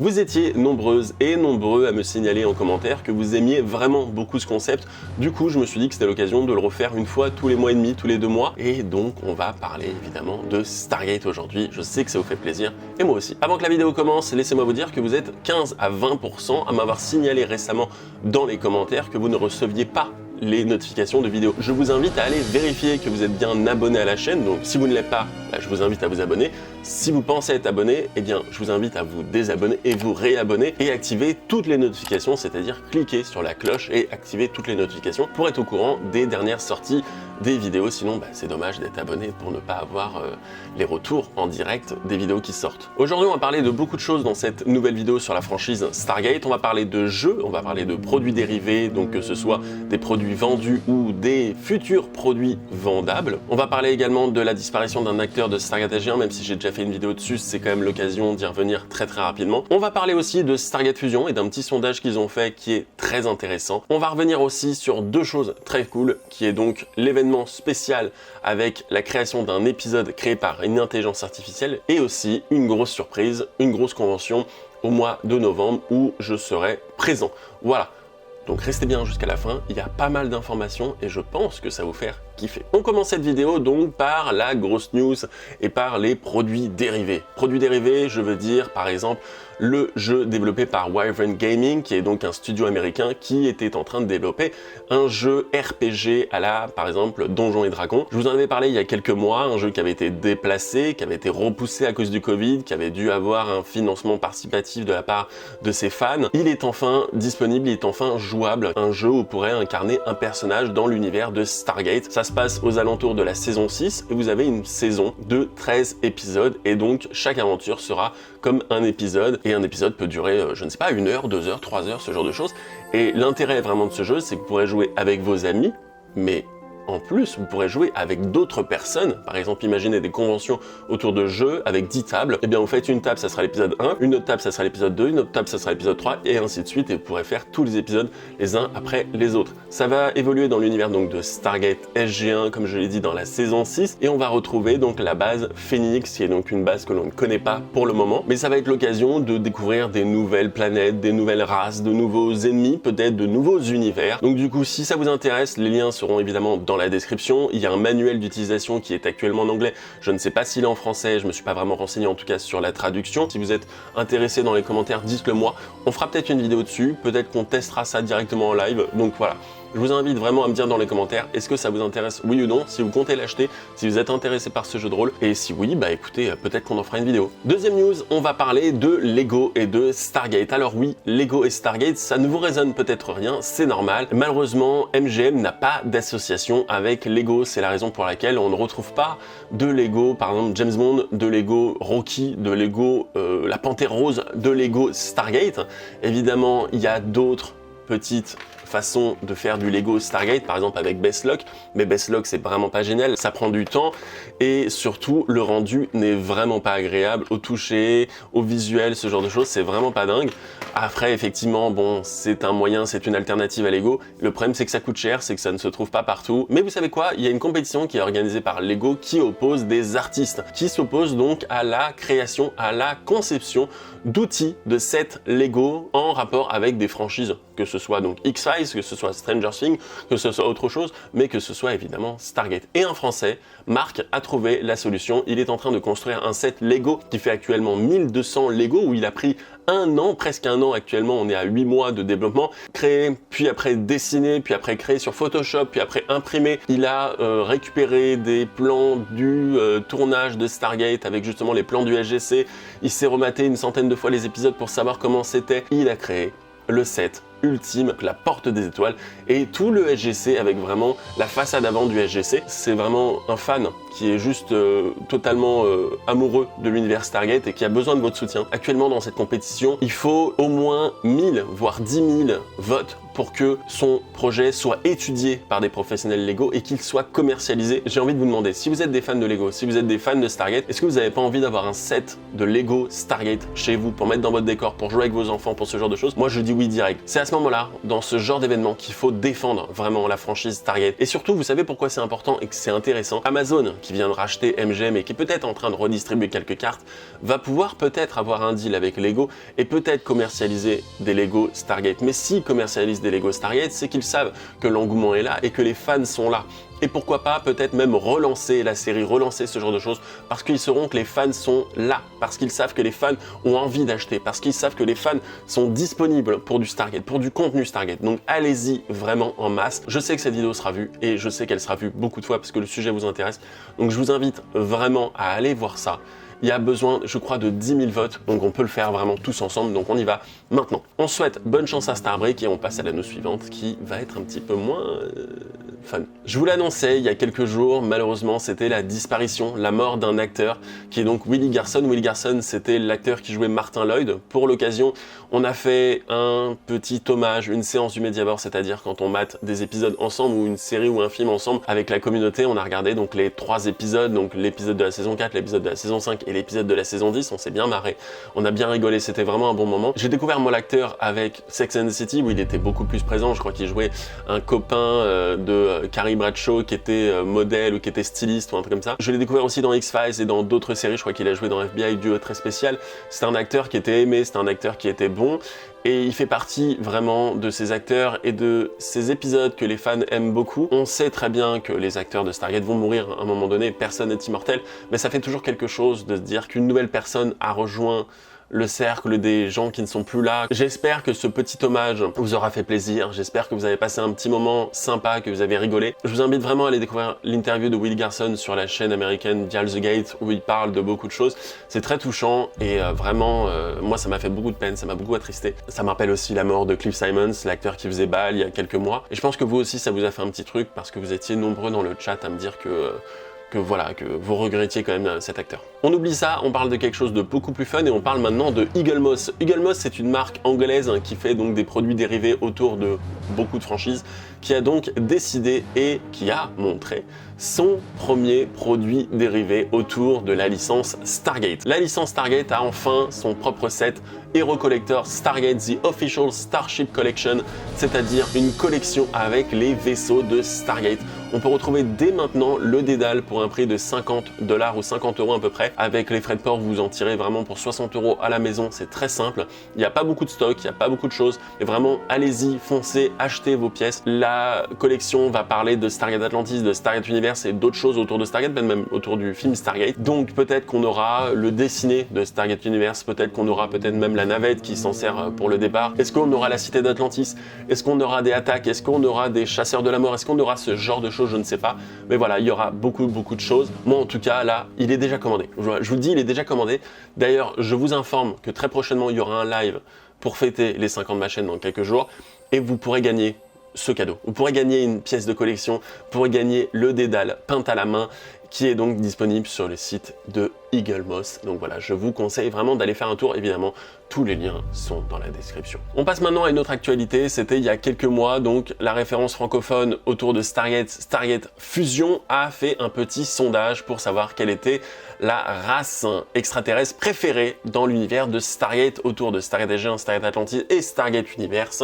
Vous étiez nombreuses et nombreux à me signaler en commentaire que vous aimiez vraiment beaucoup ce concept. Du coup, je me suis dit que c'était l'occasion de le refaire une fois tous les mois et demi, tous les 2 mois. Et donc, on va parler évidemment de Stargate aujourd'hui. Je sais que ça vous fait plaisir, et moi aussi. Avant que la vidéo commence, laissez-moi vous dire que vous êtes 15 à 20% à m'avoir signalé récemment dans les commentaires que vous ne receviez pas les notifications de vidéos. Je vous invite à aller vérifier que vous êtes bien abonné à la chaîne, donc si vous ne l'êtes pas, je vous invite à vous abonner. Si vous pensez être abonné, eh bien je vous invite à vous désabonner et vous réabonner et activer toutes les notifications, c'est-à-dire cliquer sur la cloche et activer toutes les notifications pour être au courant des dernières sorties des vidéos. Sinon, c'est dommage d'être abonné pour ne pas avoir les retours en direct des vidéos qui sortent. Aujourd'hui, on va parler de beaucoup de choses dans cette nouvelle vidéo sur la franchise Stargate. On va parler de jeux, on va parler de produits dérivés, donc que ce soit des produits vendus ou des futurs produits vendables. On va parler également de la disparition d'un acteur de Stargate SG1, même si j'ai déjà fait une vidéo dessus, c'est quand même l'occasion d'y revenir très rapidement. On va parler aussi de Stargate Fusion et d'un petit sondage qu'ils ont fait qui est très intéressant. On va revenir aussi sur 2 choses très cool, qui est donc l'événement spécial avec la création d'un épisode créé par une intelligence artificielle et aussi une grosse surprise, une grosse convention au mois de novembre où je serai présent. Voilà. Donc restez bien jusqu'à la fin, il y a pas mal d'informations et je pense que ça va vous faire kiffer. On commence cette vidéo donc par la grosse news et par les produits dérivés. Produits dérivés, je veux dire par exemple le jeu développé par Wyvern Gaming, qui est donc un studio américain qui était en train de développer un jeu RPG à la, par exemple, Donjons et Dragons. Je vous en avais parlé il y a quelques mois, un jeu qui avait été déplacé, qui avait été repoussé à cause du Covid, qui avait dû avoir un financement participatif de la part de ses fans. Il est enfin disponible, il est enfin jouable, un jeu où vous pourrez incarner un personnage dans l'univers de Stargate. Ça se passe aux alentours de la saison 6 et vous avez une saison de 13 épisodes et donc chaque aventure sera comme un épisode. Et un épisode peut durer, je ne sais pas, 1 heure, 2 heures, 3 heures, ce genre de choses. Et l'intérêt vraiment de ce jeu, c'est que vous pourrez jouer avec vos amis, mais en plus, vous pourrez jouer avec d'autres personnes. Par exemple, imaginez des conventions autour de jeux avec 10 tables. Eh bien, vous faites une table, ça sera l'épisode 1, une autre table, ça sera l'épisode 2, une autre table, ça sera l'épisode 3, et ainsi de suite. Et vous pourrez faire tous les épisodes les uns après les autres. Ça va évoluer dans l'univers donc de Stargate SG1, comme je l'ai dit, dans la saison 6. Et on va retrouver donc la base Phoenix, qui est donc une base que l'on ne connaît pas pour le moment. Mais ça va être l'occasion de découvrir des nouvelles planètes, des nouvelles races, de nouveaux ennemis, peut-être de nouveaux univers. Donc du coup, si ça vous intéresse, les liens seront évidemment dans la description. Il y a un manuel d'utilisation qui est actuellement en anglais. Je ne sais pas s'il est en français, je me suis pas vraiment renseigné en tout cas sur la traduction. Si vous êtes intéressé dans les commentaires, dites-le moi. On fera peut-être une vidéo dessus, peut-être qu'on testera ça directement en live. Donc voilà. Je vous invite vraiment à me dire dans les commentaires, est-ce que ça vous intéresse, oui ou non, si vous comptez l'acheter, si vous êtes intéressé par ce jeu de rôle, et si oui, écoutez, peut-être qu'on en fera une vidéo. Deuxième news, on va parler de Lego et de Stargate. Alors oui, Lego et Stargate, ça ne vous résonne peut-être rien, c'est normal. Malheureusement, MGM n'a pas d'association avec Lego, c'est la raison pour laquelle on ne retrouve pas de Lego, par exemple James Bond, de Lego Rocky, de Lego La Panthère Rose, de Lego Stargate. Évidemment, il y a d'autres petites façon de faire du Lego Stargate, par exemple avec Best Lock, mais Best Lock c'est vraiment pas génial, ça prend du temps et surtout le rendu n'est vraiment pas agréable au toucher, au visuel, ce genre de choses, c'est vraiment pas dingue. Après effectivement, bon, c'est un moyen, c'est une alternative à Lego, le problème c'est que ça coûte cher, c'est que ça ne se trouve pas partout, mais vous savez quoi, il y a une compétition qui est organisée par Lego qui oppose des artistes, qui s'oppose donc à la création, à la conception d'outils de sets Lego en rapport avec des franchises, que ce soit donc X-Files, que ce soit Stranger Things, que ce soit autre chose, mais que ce soit évidemment Stargate. Et un Français, Marc, a trouvé la solution. Il est en train de construire un set Lego qui fait actuellement 1200 Lego, où il a pris 1 an, presque 1 an actuellement, on est à 8 mois de développement, créé, puis après dessiné, puis après créé sur Photoshop, puis après imprimé. Il a récupéré des plans du tournage de Stargate avec justement les plans du SGC. Il s'est rematé une centaine de fois les épisodes pour savoir comment c'était. Il a créé le set ultime, la porte des étoiles et tout le SGC avec vraiment la façade avant du SGC. C'est vraiment un fan qui est juste totalement amoureux de l'univers Stargate et qui a besoin de votre soutien. Actuellement dans cette compétition, il faut au moins 1000 voire 10 000 votes pour que son projet soit étudié par des professionnels Lego et qu'il soit commercialisé. J'ai envie de vous demander, si vous êtes des fans de Lego, si vous êtes des fans de Stargate, est-ce que vous n'avez pas envie d'avoir un set de Lego Stargate chez vous pour mettre dans votre décor, pour jouer avec vos enfants, pour ce genre de choses? Moi je dis oui direct. C'est à ce moment-là, dans ce genre d'événement, qu'il faut défendre vraiment la franchise Stargate. Et surtout, vous savez pourquoi c'est important et que c'est intéressant. Amazon, qui vient de racheter MGM et qui est peut-être en train de redistribuer quelques cartes, va pouvoir peut-être avoir un deal avec Lego et peut-être commercialiser des Lego Stargate. Mais s'ils commercialisent des Lego Stargate, c'est qu'ils savent que l'engouement est là et que les fans sont là. Et pourquoi pas peut-être même relancer la série, relancer ce genre de choses, parce qu'ils sauront que les fans sont là, parce qu'ils savent que les fans ont envie d'acheter, parce qu'ils savent que les fans sont disponibles pour du Stargate, pour du contenu Stargate. Donc allez-y vraiment en masse. Je sais que cette vidéo sera vue et je sais qu'elle sera vue beaucoup de fois parce que le sujet vous intéresse. Donc je vous invite vraiment à aller voir ça. Il y a besoin, je crois, de 10 000 votes, donc on peut le faire vraiment tous ensemble, donc on y va maintenant. On souhaite bonne chance à Starbreak et on passe à la news suivante qui va être un petit peu moins fun. Je vous l'annonçais il y a quelques jours, malheureusement c'était la disparition, la mort d'un acteur qui est donc Willie Garson. Willie Garson, c'était l'acteur qui jouait Martin Lloyd. Pour l'occasion, on a fait un petit hommage, une séance du Mediaverse, c'est-à-dire quand on mate des épisodes ensemble ou une série ou un film ensemble avec la communauté, on a regardé donc les 3 épisodes, donc l'épisode de la saison 4, l'épisode de la saison 5 et l'épisode de la saison 10, on s'est bien marré, on a bien rigolé, c'était vraiment un bon moment. J'ai découvert moi l'acteur avec Sex and the City où il était beaucoup plus présent, je crois qu'il jouait un copain de Carrie Bradshaw qui était modèle ou qui était styliste ou un truc comme ça. Je l'ai découvert aussi dans X-Files et dans d'autres séries, je crois qu'il a joué dans FBI, Duo très spécial. C'est un acteur qui était aimé, c'est un acteur qui était bon. Et il fait partie vraiment de ces acteurs et de ces épisodes que les fans aiment beaucoup. On sait très bien que les acteurs de Stargate vont mourir à un moment donné, personne n'est immortel, mais ça fait toujours quelque chose de se dire qu'une nouvelle personne a rejoint le cercle des gens qui ne sont plus là. J'espère que ce petit hommage vous aura fait plaisir, j'espère que vous avez passé un petit moment sympa, que vous avez rigolé. Je vous invite vraiment à aller découvrir l'interview de Willie Garson sur la chaîne américaine Dial the Gate où il parle de beaucoup de choses. C'est très touchant et vraiment, moi ça m'a fait beaucoup de peine, ça m'a beaucoup attristé. Ça me rappelle aussi la mort de Cliff Simons, l'acteur qui faisait Ball il y a quelques mois. Et je pense que vous aussi ça vous a fait un petit truc parce que vous étiez nombreux dans le chat à me dire que voilà, que vous regrettiez quand même cet acteur. On oublie ça, on parle de quelque chose de beaucoup plus fun et on parle maintenant de Eagle Moss. Eagle Moss, c'est une marque anglaise qui fait donc des produits dérivés autour de beaucoup de franchises, qui a donc décidé et qui a montré son premier produit dérivé autour de la licence Stargate. La licence Stargate a enfin son propre set Hero Collector Stargate The Official Starship Collection, c'est-à-dire une collection avec les vaisseaux de Stargate. On peut retrouver dès maintenant le dédale pour un prix de 50 $ ou 50 € à peu près. Avec les frais de port, vous en tirez vraiment pour 60 € à la maison, c'est très simple. Il n'y a pas beaucoup de stock, il n'y a pas beaucoup de choses, mais vraiment allez-y, foncez, achetez vos pièces. La collection va parler de Stargate Atlantis, de Stargate Universe et d'autres choses autour de Stargate, même autour du film Stargate. Donc peut-être qu'on aura le dessiné de Stargate Universe, peut-être qu'on aura peut-être même la navette qui s'en sert pour le départ. Est-ce qu'on aura la cité d'Atlantis? Est-ce qu'on aura des attaques? Est-ce qu'on aura des chasseurs de la mort? Est-ce qu'on aura ce genre de choses? Je ne sais pas. Mais voilà, il y aura beaucoup de choses. Moi en tout cas, là, il est déjà commandé. Je vous le dis, il est déjà commandé. D'ailleurs, je vous informe que très prochainement, il y aura un live pour fêter les 5 ans de ma chaîne dans quelques jours. Et vous pourrez gagner ce cadeau. Vous pourrez gagner une pièce de collection, vous pourrez gagner le dédale peint à la main qui est donc disponible sur le site de Eagle Moss. Donc voilà, je vous conseille vraiment d'aller faire un tour. Évidemment, tous les liens sont dans la description. On passe maintenant à une autre actualité. C'était il y a quelques mois, donc la référence francophone autour de Stargate Fusion a fait un petit sondage pour savoir quelle était la race extraterrestre préférée dans l'univers de Stargate, autour de Stargate SG1, Stargate Atlantis et Stargate Universe.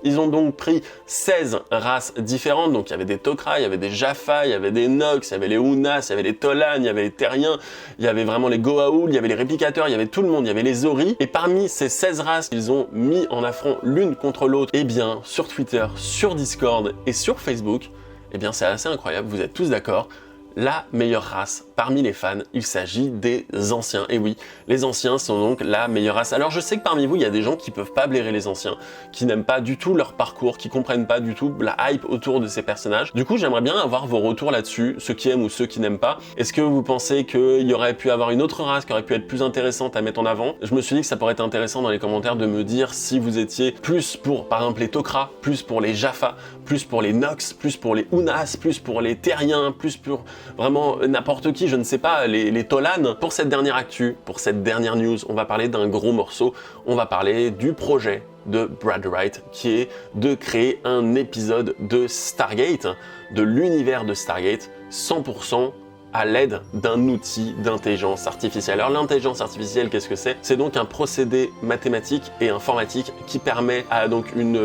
Ils ont donc pris 16 races différentes, donc il y avait des Tok'ra, il y avait des Jaffa, il y avait des Nox, il y avait les Unas, il y avait les Tolan, il y avait les Terriens, il y avait vraiment les Goa'uld, il y avait les Réplicateurs, il y avait tout le monde, il y avait les Ori. Et parmi ces 16 races qu'ils ont mis en affront l'une contre l'autre, eh bien sur Twitter, sur Discord et sur Facebook, eh bien c'est assez incroyable, vous êtes tous d'accord. La meilleure race parmi les fans, il s'agit des anciens. Et oui, les anciens sont donc la meilleure race. Alors je sais que parmi vous, il y a des gens qui peuvent pas blairer les anciens, qui n'aiment pas du tout leur parcours, qui comprennent pas du tout la hype autour de ces personnages. Du coup, j'aimerais bien avoir vos retours là-dessus, ceux qui aiment ou ceux qui n'aiment pas. Est-ce que vous pensez qu'il y aurait pu avoir une autre race qui aurait pu être plus intéressante à mettre en avant? Je me suis dit que ça pourrait être intéressant dans les commentaires de me dire si vous étiez plus pour, par exemple, les Tok'ra, plus pour les Jaffa, plus pour les Nox, plus pour les Unas, plus pour les Terriens, plus pour vraiment n'importe qui, je ne sais pas, les Tolan. Pour cette dernière actu, pour cette dernière news, on va parler d'un gros morceau, on va parler du projet de Brad Wright, qui est de créer un épisode de Stargate, de l'univers de Stargate, 100% à l'aide d'un outil d'intelligence artificielle. Alors l'intelligence artificielle, qu'est-ce que c'est? C'est donc un procédé mathématique et informatique qui permet à donc une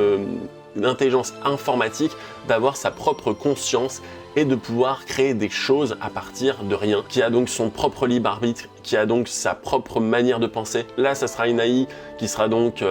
intelligence informatique d'avoir sa propre conscience et de pouvoir créer des choses à partir de rien, qui a donc son propre libre arbitre, qui a donc sa propre manière de penser. Là, ça sera une AI qui sera donc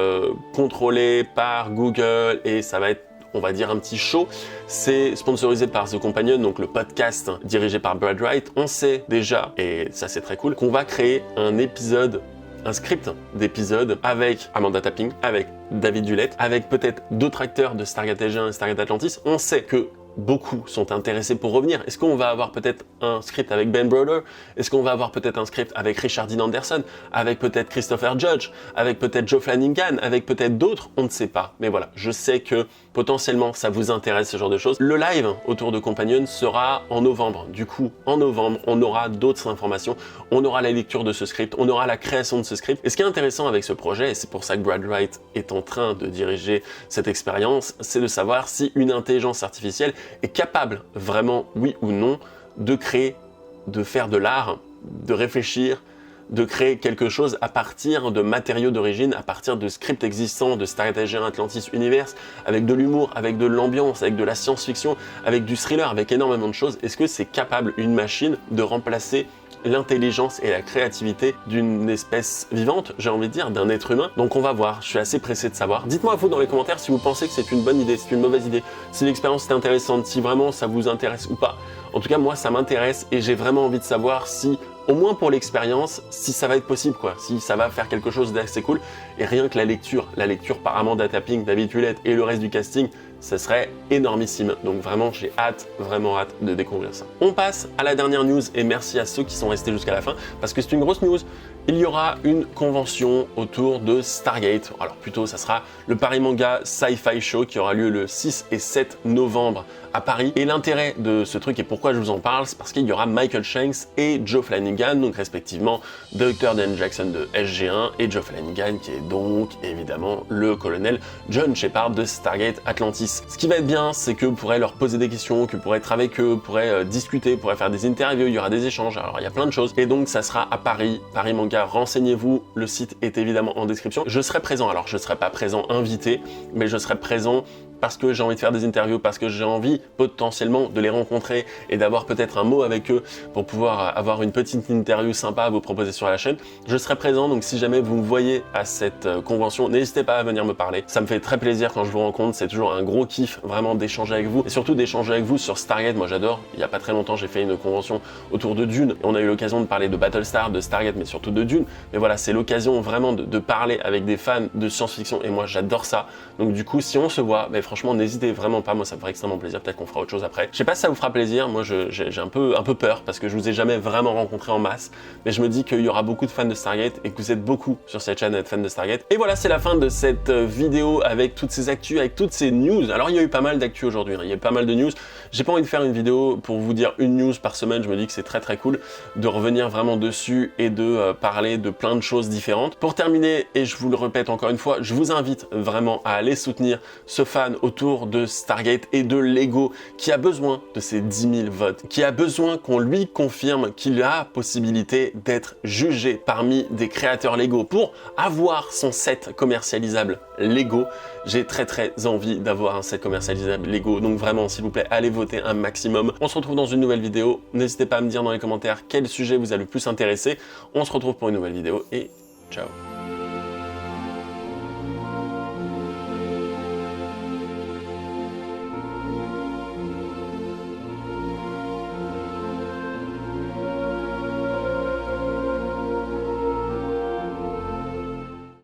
contrôlée par Google et ça va être, on va dire, un petit show. C'est sponsorisé par The Companion, donc le podcast dirigé par Brad Wright. On sait déjà, et ça c'est très cool, qu'on va créer un script d'épisode avec Amanda Tapping, avec David Dulett, avec peut-être d'autres acteurs de Stargate SG1 et Stargate Atlantis. On sait que beaucoup sont intéressés pour revenir. Est-ce qu'on va avoir peut-être un script avec Ben Browder? Est-ce qu'on va avoir peut-être un script avec Richard Dean Anderson? Avec peut-être Christopher Judge? Avec peut-être Joe Flanagan? Avec peut-être d'autres? On ne sait pas. Mais voilà, je sais que potentiellement ça vous intéresse, ce genre de choses. Le live autour de Companion sera en novembre. Du coup, en novembre, on aura d'autres informations. On aura la lecture de ce script. On aura la création de ce script. Et ce qui est intéressant avec ce projet, et c'est pour ça que Brad Wright est en train de diriger cette expérience, c'est de savoir si une intelligence artificielle est capable, vraiment, oui ou non, de créer, de faire de l'art, de réfléchir, de créer quelque chose à partir de matériaux d'origine, à partir de scripts existants de Stargate SG1 Atlantis Universe, avec de l'humour, avec de l'ambiance, avec de la science-fiction, avec du thriller, avec énormément de choses. Est-ce que c'est capable, une machine, de remplacer l'intelligence et la créativité d'une espèce vivante, j'ai envie de dire, d'un être humain? Donc on va voir, je suis assez pressé de savoir. Dites-moi vous dans les commentaires si vous pensez que c'est une bonne idée, c'est une mauvaise idée, si l'expérience est intéressante, si vraiment ça vous intéresse ou pas. En tout cas, moi ça m'intéresse et j'ai vraiment envie de savoir si, au moins pour l'expérience, si ça va être possible, quoi, si ça va faire quelque chose d'assez cool. Et rien que la lecture par Amanda Tapping, David Dulett et le reste du casting, ce serait énormissime. Donc vraiment, j'ai vraiment hâte de découvrir ça. On passe à la dernière news et merci à ceux qui sont restés jusqu'à la fin parce que c'est une grosse news. Il y aura une convention autour de Stargate. Alors plutôt, ça sera le Paris Manga Sci-Fi Show qui aura lieu le 6 et 7 novembre à Paris. Et l'intérêt de ce truc et pourquoi je vous en parle, c'est parce qu'il y aura Michael Shanks et Joe Flanagan, donc respectivement Dr. Dan Jackson de SG1 et Joe Flanagan qui est donc évidemment le colonel John Shepard de Stargate Atlantis. Ce qui va être bien, c'est que vous pourrez leur poser des questions, que vous pourrez être avec eux, vous pourrez discuter, vous pourrez faire des interviews, il y aura des échanges, alors il y a plein de choses. Et donc ça sera à Paris, Paris Manga, renseignez-vous, le site est évidemment en description. Je serai présent, alors je ne serai pas présent invité, mais je serai présent parce que j'ai envie de faire des interviews, parce que j'ai envie potentiellement de les rencontrer et d'avoir peut-être un mot avec eux pour pouvoir avoir une petite interview sympa à vous proposer sur la chaîne. Je serai présent, donc si jamais vous me voyez à cette convention, n'hésitez pas à venir me parler. Ça me fait très plaisir quand je vous rencontre, c'est toujours un gros kiff vraiment d'échanger avec vous et surtout d'échanger avec vous sur Stargate. Moi j'adore, il n'y a pas très longtemps j'ai fait une convention autour de Dune et on a eu l'occasion de parler de Battlestar, de Stargate, mais surtout de Dune. Mais voilà, c'est l'occasion vraiment de parler avec des fans de science-fiction et moi j'adore ça. Donc du coup, si on se voit, mais franchement, n'hésitez vraiment pas, moi ça me ferait extrêmement plaisir, peut-être qu'on fera autre chose après. Je sais pas si ça vous fera plaisir, moi j'ai un peu peur parce que je vous ai jamais vraiment rencontré en masse, mais je me dis qu'il y aura beaucoup de fans de Stargate et que vous êtes beaucoup sur cette chaîne à être fans de Stargate. Et voilà, c'est la fin de cette vidéo avec toutes ces actus, avec toutes ces news. Alors il y a eu pas mal d'actus aujourd'hui, hein. Il y a eu pas mal de news. J'ai pas envie de faire une vidéo pour vous dire une news par semaine, je me dis que c'est très cool de revenir vraiment dessus et de parler de plein de choses différentes. Pour terminer, et je vous le répète encore une fois, je vous invite vraiment à aller soutenir ce fan autour de Stargate et de Lego qui a besoin de ces 10 000 votes, qui a besoin qu'on lui confirme qu'il a possibilité d'être jugé parmi des créateurs Lego pour avoir son set commercialisable Lego. J'ai très envie d'avoir un set commercialisable Lego, donc vraiment s'il vous plaît allez voter un maximum. On se retrouve dans une nouvelle vidéo, n'hésitez pas à me dire dans les commentaires quel sujet vous a le plus intéressé. On se retrouve pour une nouvelle vidéo et ciao.